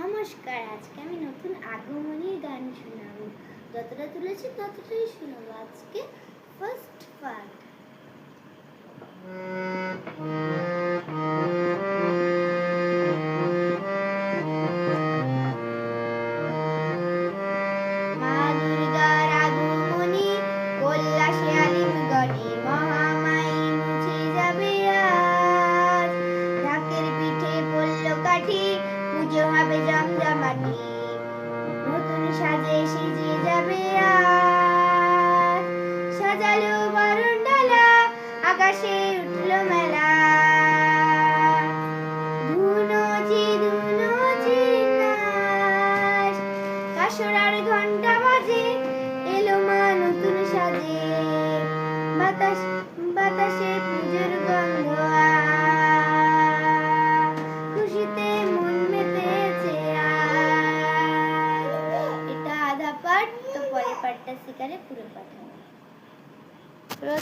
নমস্কার, আজকে আমি নতুন আগমনীর গান শোনাবো। যতটা তুলেছি ততটাই শোনাবো। আজকে ফার্স্ট পার্ট। মা দুর্গার আগমনী কল্যাশে আলিমগণে মহামায়ী মুছে যাবে আজ। ঢাকের পিঠে পড়ল কাঠি, পুজো হবে জমজমাটি, নতুন সাজে সেজে যাবে আজ। সাজালো বরণডালা, আকাশে উঠলো মেলা, ধুনুচি ধুনুচি নাচ। কাসরার ঘন্টা বাজে, এলো মা নতুন সাজে, বাতাসে পুজোর গন্ধ আজ। খুশিতে মন মেতেছে আজ। এটা আধা পাঠ, তো পরের পাঠটা শিখালে পুরো পাঠ হবে।